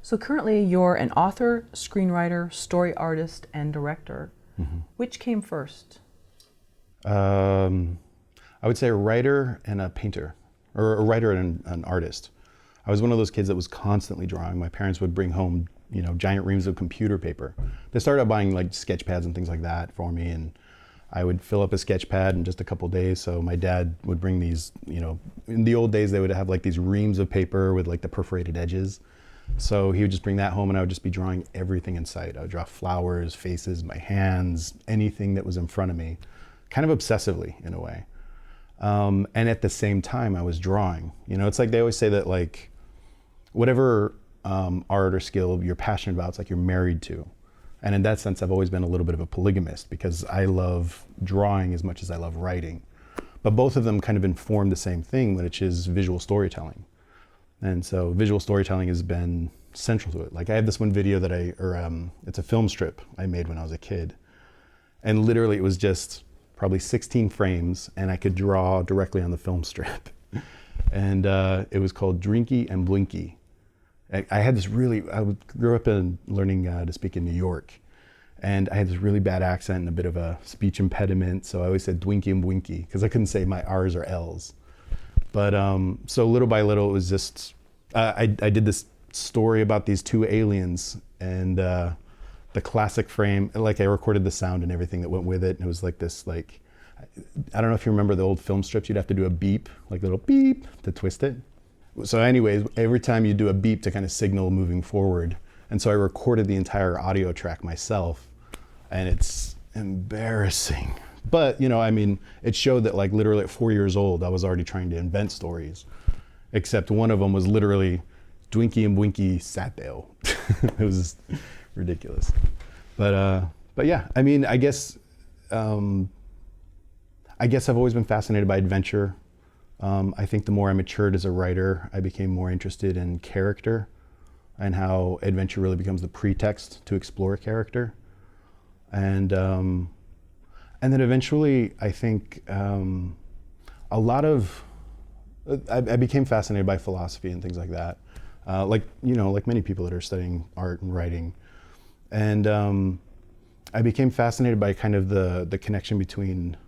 So currently you're an author, screenwriter, story artist, and director. Which came first? I would say a writer and a painter, or a writer and an artist. I was one of those kids that was constantly drawing. My parents would bring home, giant reams of computer paper. They started out buying like sketch pads and things like that for me, and I would fill up a sketch pad in just a couple days. So my dad would bring these, in the old days they would have like these reams of paper with like the perforated edges. So he would just bring that home and I would just be drawing everything in sight. I would draw flowers, faces, my hands, anything that was in front of me, kind of obsessively in a way. And at the same time I was drawing. It's like they always say that like whatever art or skill you're passionate about, it's like you're married to. And in that sense, I've always been a little bit of a polygamist because I love drawing as much as I love writing. But both of them kind of inform the same thing, which is visual storytelling. And so visual storytelling has been central to it. Like I have this one video that it's a film strip I made when I was a kid. And literally it was just probably 16 frames and I could draw directly on the film strip. And it was called Drinky and Blinky. I grew up learning to speak in New York, and I had this really bad accent and a bit of a speech impediment, so I always said Dwinky and Blinky, because I couldn't say my R's or L's. But so little by little, it was just, I did this story about these two aliens, and the classic frame, like I recorded the sound and everything that went with it, and it was like this, like, I don't know if you remember the old film strips, you'd have to do a beep, like a little beep to twist it. So anyways, every time you do a beep to kind of signal moving forward. And so I recorded the entire audio track myself, and it's embarrassing. But, it showed that like literally at 4 years old, I was already trying to invent stories, except one of them was literally Dwinky and Blinky sat there. It was ridiculous. But yeah, I guess I've always been fascinated by adventure. I think the more I matured as a writer, I became more interested in character and how adventure really becomes the pretext to explore character. And then eventually, I think I became fascinated by philosophy and things like that. Like many people that are studying art and writing. And I became fascinated by kind of the connection between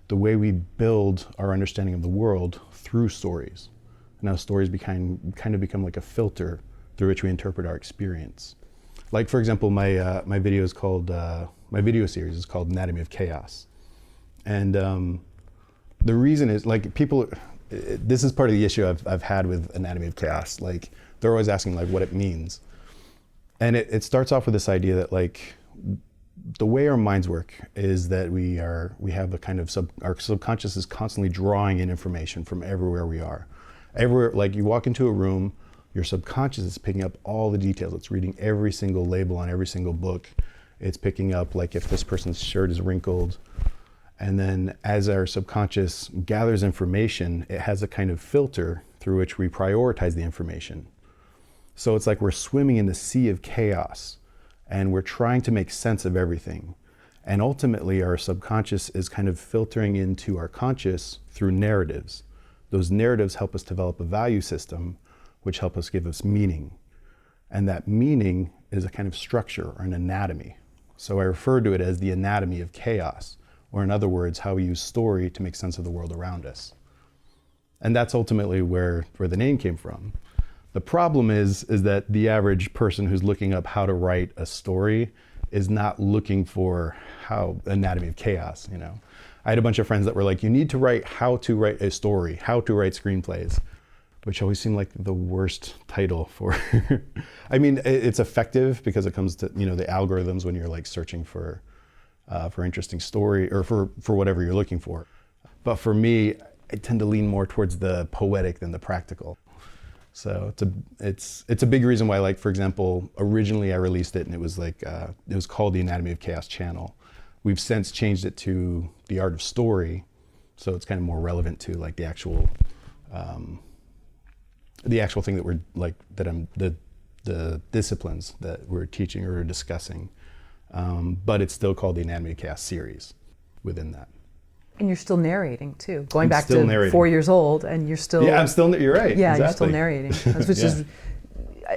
the way we build our understanding of the world through stories. And how stories become like a filter through which we interpret our experience. Like for example, my video series is called Anatomy of Chaos. And the reason is like this is part of the issue I've had with Anatomy of Chaos. Like they're always asking like what it means. And it starts off with this idea that like, the way our minds work is that we have a kind of our subconscious is constantly drawing in information from everywhere we are. Everywhere, like you walk into a room, your subconscious is picking up all the details. It's reading every single label on every single book. It's picking up like if this person's shirt is wrinkled. And then as our subconscious gathers information, it has a kind of filter through which we prioritize the information. So it's like we're swimming in the sea of chaos. And we're trying to make sense of everything. And ultimately, our subconscious is kind of filtering into our conscious through narratives. Those narratives help us develop a value system, which help us give us meaning. And that meaning is a kind of structure or an anatomy. So I refer to it as the anatomy of chaos, or in other words, how we use story to make sense of the world around us. And that's ultimately where the name came from. The problem is that the average person who's looking up how to write a story is not looking for how anatomy of chaos, I had a bunch of friends that were like, you need to write how to write a story, how to write screenplays, which always seemed like the worst title for, it's effective because it comes to, the algorithms when you're like searching for interesting story or for whatever you're looking for. But for me, I tend to lean more towards the poetic than the practical. So it's a big reason why, like, for example, originally I released it and it was like, it was called the Anatomy of Chaos channel. We've since changed it to the Art of Story. So it's kind of more relevant to like the actual thing that we're like, the disciplines that we're teaching or discussing. But it's still called the Anatomy of Chaos series within that. And you're still narrating too, going back to 4 years old, and you're still... Yeah, you're right. Yeah, exactly. You're still narrating, which is...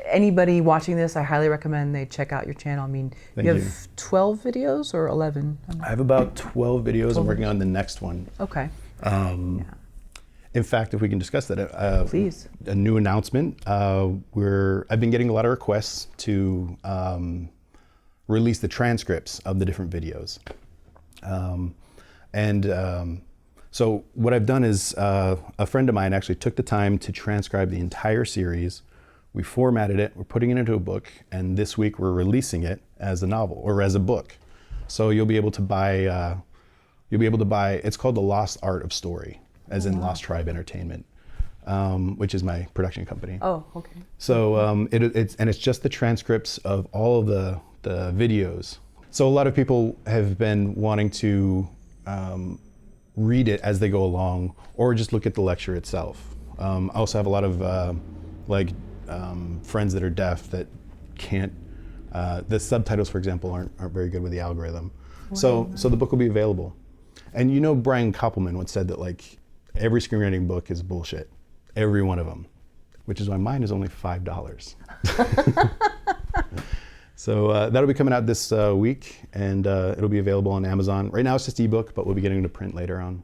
anybody watching this, I highly recommend they check out your channel. I mean, Thank you you. have 12 videos or 11? I have about 12 videos. I'm working on the next one. Okay. In fact, if we can discuss that, Please. A new announcement. I've been getting a lot of requests to release the transcripts of the different videos. So what I've done is a friend of mine actually took the time to transcribe the entire series. We formatted it, we're putting it into a book, and this week we're releasing it as a novel or as a book. So you'll be able to buy, it's called The Lost Art of Story, as in Lost Tribe Entertainment, which is my production company. Oh, okay. So it's just the transcripts of all of the videos. So a lot of people have been wanting to read it as they go along, or just look at the lecture itself. I also have a lot of friends that are deaf that can't. The subtitles, for example, aren't very good with the algorithm. Wow. So the book will be available. And you know, Brian Koppelman once said that like every screenwriting book is bullshit, every one of them, which is why mine is only $5. So that'll be coming out this week, and it'll be available on Amazon. Right now it's just ebook, but we'll be getting it to print later on.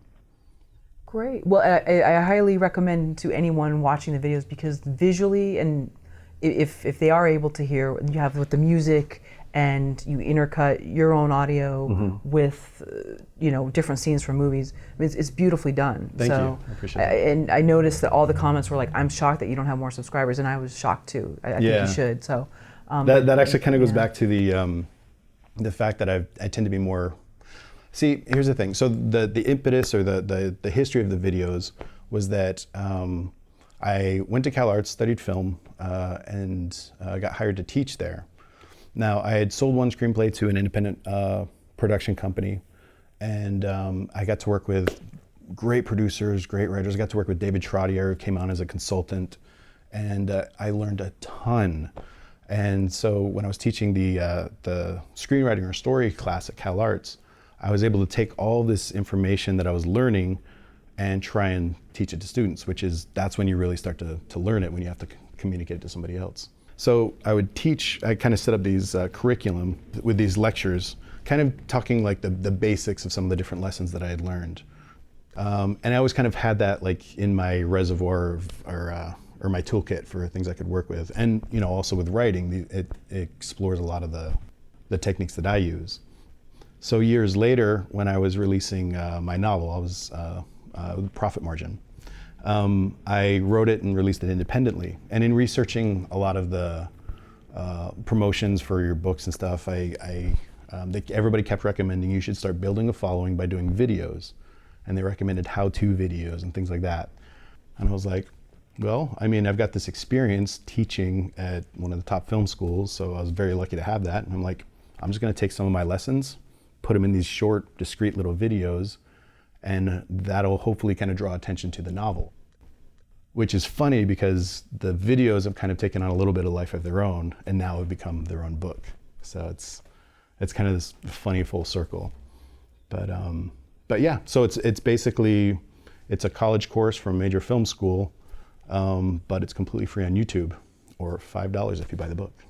Great. Well, I highly recommend to anyone watching the videos, because visually, and if they are able to hear, you have with the music and you intercut your own audio with different scenes from movies. I mean, it's beautifully done. Thank you. I appreciate it. And I noticed that all the comments were like, "I'm shocked that you don't have more subscribers," and I was shocked too. I think you should. So that actually kind of goes back to the fact that I tend to be more. See, here's the thing. So the impetus or the history of the videos was that I went to CalArts, studied film, and got hired to teach there. Now, I had sold one screenplay to an independent production company, and I got to work with great producers, great writers. I got to work with David Trottier, who came on as a consultant, and I learned a ton. And so when I was teaching the screenwriting or story class at CalArts, I was able to take all this information that I was learning and try and teach it to students, that's when you really start to learn it, when you have to communicate it to somebody else. So I kind of set up these curriculum with these lectures, kind of talking like the basics of some of the different lessons that I had learned. And I always kind of had that like in my reservoir or my toolkit for things I could work with. And also with writing, it explores a lot of the techniques that I use. So years later, when I was releasing my novel, I was Profit Margin. I wrote it and released it independently. And in researching a lot of the promotions for your books and stuff, everybody kept recommending you should start building a following by doing videos. And they recommended how-to videos and things like that. And I was like, well, I mean, I've got this experience teaching at one of the top film schools, so I was very lucky to have that. And I'm like, I'm just gonna take some of my lessons, put them in these short, discrete little videos, and that'll hopefully kind of draw attention to the novel. Which is funny because the videos have kind of taken on a little bit of life of their own, and now have become their own book. So it's kind of this funny full circle. But yeah, so it's basically, it's a college course from a major film school, but it's completely free on YouTube, or $5 if you buy the book.